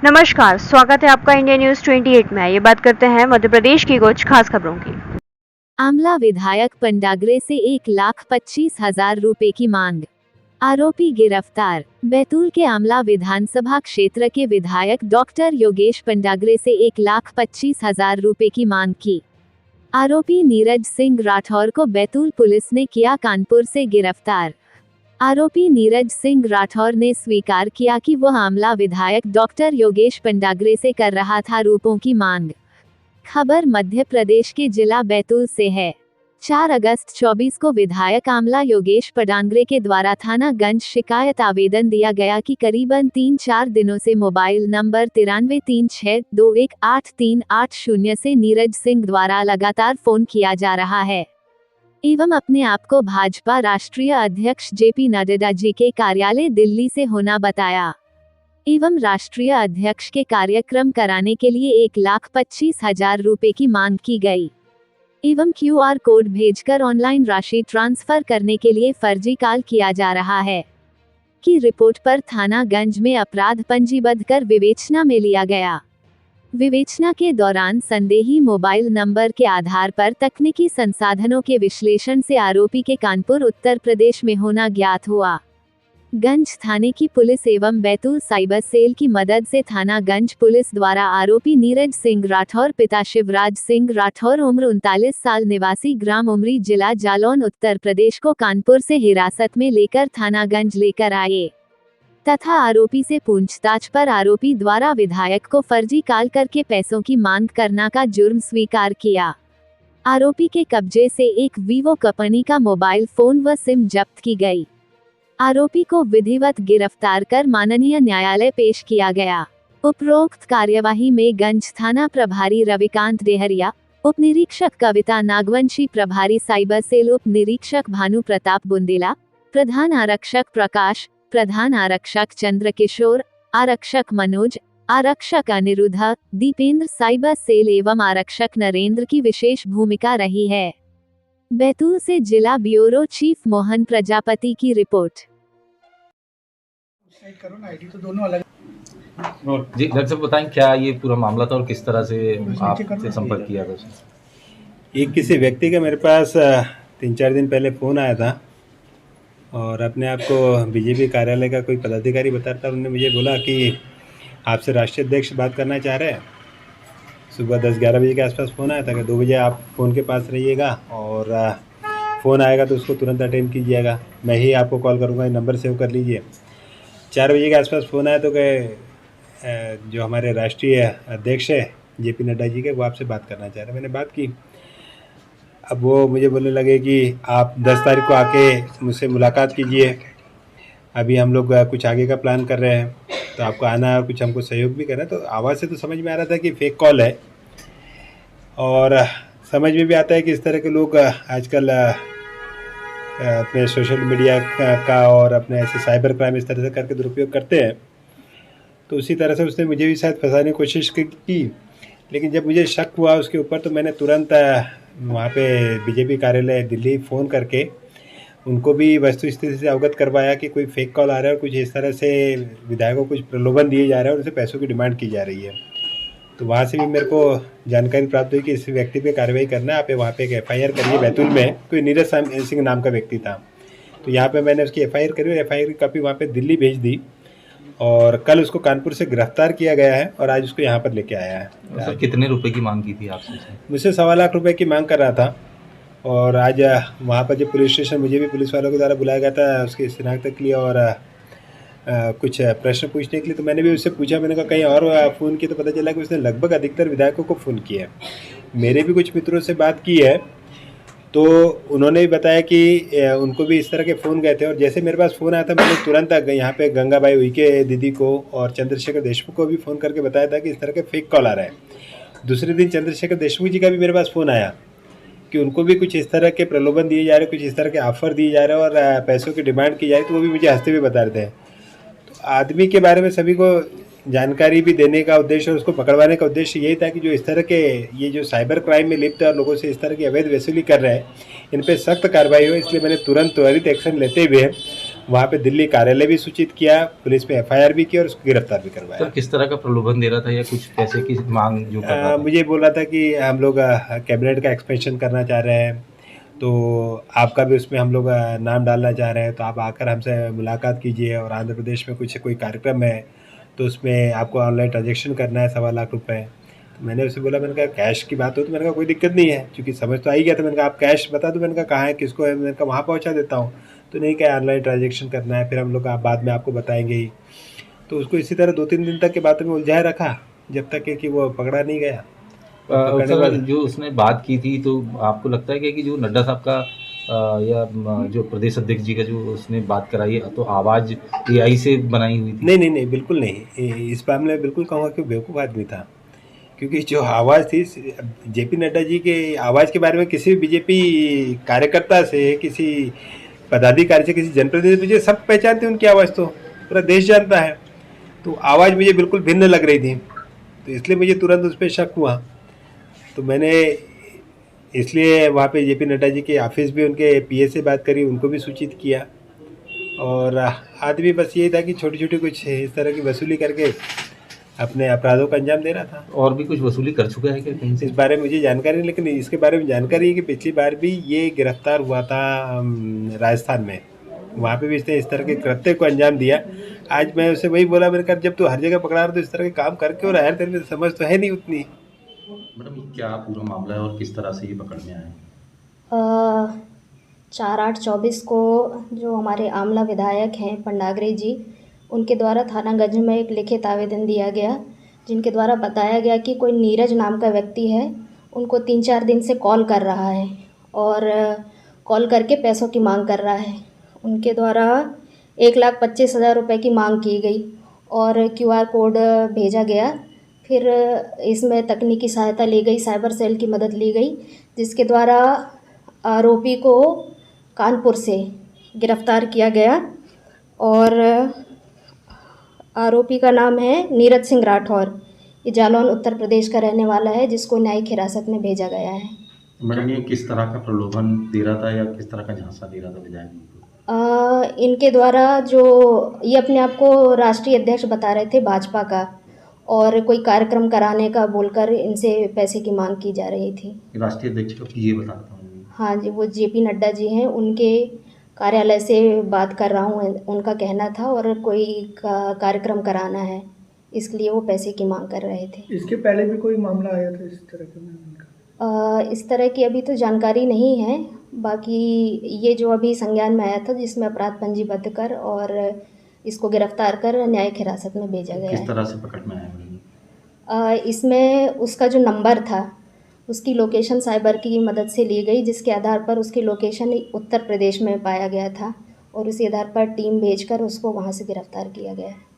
नमस्कार, स्वागत है आपका इंडिया न्यूज 28 में। ये बात करते हैं मध्य प्रदेश की कुछ खास खबरों की। आमला विधायक पंडागरे से 1,25,000 रुपए की मांग, आरोपी गिरफ्तार। बैतूल के आमला विधानसभा क्षेत्र के विधायक डॉक्टर योगेश पंडागरे से 1,25,000 रुपए की मांग की। आरोपी नीरज सिंह राठौर को बैतूल पुलिस ने किया कानपुर से गिरफ्तार। आरोपी नीरज सिंह राठौर ने स्वीकार किया कि वह आमला विधायक डॉक्टर योगेश पंडागरे से कर रहा था रुपयों की मांग। खबर मध्य प्रदेश के जिला बैतूल से है। 4 अगस्त 24 को विधायक आमला योगेश पंडागरे के द्वारा थानागंज शिकायत आवेदन दिया गया कि करीबन 3-4 दिनों से मोबाइल नंबर 9336218380 से नीरज सिंह द्वारा लगातार फोन किया जा रहा है एवं अपने आप को भाजपा राष्ट्रीय अध्यक्ष जेपी नड्डा जी के कार्यालय दिल्ली से होना बताया एवं राष्ट्रीय अध्यक्ष के कार्यक्रम कराने के लिए 1,25,000 रुपए की मांग की गई एवं QR कोड भेजकर ऑनलाइन राशि ट्रांसफर करने के लिए फर्जी कॉल किया जा रहा है की रिपोर्ट पर थानागंज में अपराध पंजीबद्ध कर विवेचना में लिया गया। विवेचना के दौरान संदेही मोबाइल नंबर के आधार पर तकनीकी संसाधनों के विश्लेषण से आरोपी के कानपुर उत्तर प्रदेश में होना ज्ञात हुआ। गंज थाने की पुलिस एवं बैतूल साइबर सेल की मदद से थानागंज पुलिस द्वारा आरोपी नीरज सिंह राठौर पिता शिवराज सिंह राठौर उम्र 39 साल निवासी ग्राम उमरी जिला जालौन उत्तर प्रदेश को कानपुर से हिरासत में लेकर थानागंज लेकर आए तथा आरोपी से पूछताछ पर आरोपी द्वारा विधायक को फर्जी कॉल करके पैसों की मांग करना का जुर्म स्वीकार किया। आरोपी के कब्जे से एक वीवो कंपनी का मोबाइल फोन व सिम जब्त की गई। आरोपी को विधिवत गिरफ्तार कर माननीय न्यायालय पेश किया गया। उपरोक्त कार्यवाही में गंज थाना प्रभारी रविकांत डेहरिया, उप निरीक्षक कविता नागवंशी, प्रभारी साइबर सेल उप निरीक्षक भानु प्रताप बुंदेला, प्रधान आरक्षक प्रकाश, प्रधान आरक्षक चंद्रकिशोर, आरक्षक मनोज, आरक्षक अनिरुद्ध, दीपेंद्र साइबर सेल एवं आरक्षक नरेंद्र की विशेष भूमिका रही है। बैतूल से जिला ब्यूरो चीफ मोहन प्रजापति की रिपोर्ट। तो दोनों अलग जी डॉक्टर साहब बताएं क्या ये पूरा मामला था और किस तरह से आपसे संपर्क किया था? एक किसी व्यक्ति का मेरे पास 3-4 दिन पहले फ़ोन आया था और अपने आप को बीजेपी कार्यालय का कोई पदाधिकारी बताता था। उन्होंने मुझे बोला कि आपसे राष्ट्रीय अध्यक्ष बात करना चाह रहे हैं। सुबह 10-11 बजे के आसपास फ़ोन आया था कि 2 बजे आप फ़ोन के पास रहिएगा और फ़ोन आएगा तो उसको तुरंत अटेंड कीजिएगा, मैं ही आपको कॉल करूँगा, नंबर सेव कर लीजिए। 4 बजे के आसपास फ़ोन आया तो कि जो हमारे राष्ट्रीय अध्यक्ष है जेपी नड्डा जी के, वो आपसे बात करना चाह रहे हैं। मैंने बात की। अब वो मुझे बोलने लगे कि आप 10 तारीख को आके मुझसे मुलाकात कीजिए, अभी हम लोग कुछ आगे का प्लान कर रहे हैं, तो आपको आना है और कुछ हमको सहयोग भी करना है। तो आवाज़ से तो समझ में आ रहा था कि फेक कॉल है और समझ में भी आता है कि इस तरह के लोग आजकल अपने सोशल मीडिया का और अपने ऐसे साइबर क्राइम इस तरह से करके दुरुपयोग करते हैं। तो उसी तरह से उसने मुझे भी शायद फंसाने की कोशिश की, लेकिन जब मुझे शक हुआ उसके ऊपर तो मैंने तुरंत वहाँ पे बीजेपी कार्यालय दिल्ली फ़ोन करके उनको भी वस्तु स्थिति से अवगत करवाया कि कोई फेक कॉल आ रहा है और कुछ इस तरह से विधायकों को कुछ प्रलोभन दिए जा रहे हैं और उनसे पैसों की डिमांड की जा रही है। तो वहाँ से भी मेरे को जानकारी प्राप्त हुई कि इस व्यक्ति पे कार्रवाई करना है, आप वहाँ पे एक FIR करिए। बैतूल में कोई नीरज सिंह नाम का व्यक्ति था, तो यहाँ पे मैंने उसकी FIR करी और FIR की कॉपी वहाँ पे दिल्ली भेज दी और कल उसको कानपुर से गिरफ्तार किया गया है और आज उसको यहाँ पर लेके आया है। सर कितने रुपए की मांग की थी आपसे? मुझसे 1.25 लाख रुपए की मांग कर रहा था और आज वहाँ पर जो पुलिस स्टेशन मुझे भी पुलिस वालों के द्वारा बुलाया गया था उसकी शिनाख्त के लिए और कुछ प्रश्न पूछने के लिए। तो मैंने भी उससे पूछा, मैंने कहा कहीं और फ़ोन किया, तो पता चला कि उसने लगभग अधिकतर विधायकों को फ़ोन किया है। मेरे भी कुछ मित्रों से बात की है तो उन्होंने भी बताया कि उनको भी इस तरह के फ़ोन गए थे और जैसे मेरे पास फ़ोन आया था मैंने तुरंत यहाँ पे गंगाबाई उइके दीदी को और चंद्रशेखर देशमुख को भी फ़ोन करके बताया था कि इस तरह के फेक कॉल आ रहा है। दूसरे दिन चंद्रशेखर देशमुख जी का भी मेरे पास फ़ोन आया कि उनको भी कुछ इस तरह के प्रलोभन दिए जा रहे, कुछ इस तरह के ऑफ़र दिए जा रहे हैं और पैसों की डिमांड की जा रही, तो वो भी मुझे हंसते हुए बता रहे थे। तो आदमी के बारे में सभी को जानकारी भी देने का उद्देश्य और उसको पकड़वाने का उद्देश्य यही था कि जो इस तरह के ये जो साइबर क्राइम में लिप्त है और लोगों से इस तरह की अवैध वसूली कर रहे हैं, इन पे सख्त कार्रवाई हो। इसलिए मैंने तुरंत त्वरित एक्शन लेते हुए वहाँ पे दिल्ली कार्यालय भी सूचित किया, पुलिस में एफआईआर भी की और उसको गिरफ्तार भी सर करवाया। किस तरह का प्रलोभन दे रहा था या कुछ पैसे की मांग जो कर रहा था? मुझे बोल रहा था कि हम लोग कैबिनेट का एक्सपेंशन करना चाह रहे हैं, तो आपका भी उसमें हम लोग नाम डालना चाह रहे हैं, तो आप आकर हमसे मुलाकात कीजिए और आंध्र प्रदेश में कुछ कोई कार्यक्रम है तो उसमें आपको ऑनलाइन ट्रांजेक्शन करना है 1.25 लाख रुपए। तो मैंने उससे बोला, मैंने कहा कैश की बात हो तो मैंने कहा कोई दिक्कत नहीं है, क्योंकि समझ तो आ ही गया था। मैंने कहा आप कैश बता दो, मैंने कहा कहाँ है, किसको है, मैंने कहा वहाँ पहुँचा देता हूँ। तो नहीं, क्या ऑनलाइन ट्रांजेक्शन करना है, फिर हम लोग आप बाद में आपको बताएंगे ही। तो उसको इसी तरह 2-3 दिन तक की बातों में उलझाए रखा, जब तक कि वो पकड़ा नहीं गया। और पकड़ने के सर बाद जो उसने बात की थी तो आपको लगता है क्या कि जो नड्डा साहब का जो प्रदेश अध्यक्ष जी का जो उसने बात कराई है तो आवाज़ एआई से बनाई हुई थी? नहीं, बिल्कुल नहीं। इस मामले में बिल्कुल कहूँगा कि बेवकूफ़ आदमी था, क्योंकि जो आवाज़ थी जेपी नड्डा जी के आवाज़ के बारे में किसी भी बीजेपी कार्यकर्ता से, किसी पदाधिकारी से, किसी जनप्रतिनिधि मुझे सब पहचानते, उनकी आवाज़ तो पूरा देश जानता है। तो आवाज़ मुझे बिल्कुल भिन्न लग रही थी, तो इसलिए मुझे तुरंत उस पर शक हुआ। तो मैंने इसलिए वहाँ पे जेपी नड्डा जी के ऑफिस भी, उनके पीए से बात करी, उनको भी सूचित किया। और आदमी बस यही था कि छोटी छोटी कुछ इस तरह की वसूली करके अपने अपराधों का अंजाम दे रहा था। और भी कुछ वसूली कर चुका है क्या कहीं से? इस बारे में मुझे जानकारी नहीं, लेकिन इसके बारे में जानकारी है कि पिछली बार भी ये गिरफ्तार हुआ था राजस्थान में, वहाँ पे भी इसने इस तरह के कृत्य को अंजाम दिया। आज मैं उसे वही बोला, मैंने कहा जब तू हर जगह पकड़ा रहा तो इस तरह के काम करके, और यार तेरे में समझ तो है नहीं उतनी। मैडम क्या पूरा मामला है और किस तरह से ये पकड़ में आया? 4/8/24 को जो हमारे आमला विधायक हैं पंडागरे जी, उनके द्वारा थानागंज में एक लिखित आवेदन दिया गया, जिनके द्वारा बताया गया कि कोई नीरज नाम का व्यक्ति है, उनको 3-4 दिन से कॉल कर रहा है और कॉल करके पैसों की मांग कर रहा है। उनके द्वारा 1,25,000 रुपये की मांग की गई और QR कोड भेजा गया। फिर इसमें तकनीकी सहायता ली गई, साइबर सेल की मदद ली गई, जिसके द्वारा आरोपी को कानपुर से गिरफ्तार किया गया और आरोपी का नाम है नीरज सिंह राठौर। ये जालौन उत्तर प्रदेश का रहने वाला है, जिसको न्यायिक हिरासत में भेजा गया है। मैडम ये किस तरह का प्रलोभन दे रहा था या किस तरह का झांसा दे रहा था विधायक जी को? इनके द्वारा जो ये अपने आप को राष्ट्रीय अध्यक्ष बता रहे थे भाजपा का, और कोई कार्यक्रम कराने का बोलकर इनसे पैसे की मांग की जा रही थी। राष्ट्रीय अध्यक्ष को ये बताता हूँ। हाँ जी, वो जेपी नड्डा जी हैं, उनके कार्यालय से बात कर रहा हूँ, उनका कहना था, और कोई कार्यक्रम कराना है, इसलिए वो पैसे की मांग कर रहे थे। इसके पहले भी कोई मामला आया था इस तरह का? इस तरह की अभी तो जानकारी नहीं है, बाकी ये जो अभी संज्ञान में आया था, जिसमें अपराध पंजीबद्ध कर और इसको गिरफ्तार कर न्यायिक हिरासत में भेजा गया किस है। तरह से पकड़ में आया मैडम? इसमें उसका जो नंबर था, उसकी लोकेशन साइबर की मदद से ली गई, जिसके आधार पर उसकी लोकेशन उत्तर प्रदेश में पाया गया था और उसी आधार पर टीम भेजकर उसको वहाँ से गिरफ्तार किया गया है।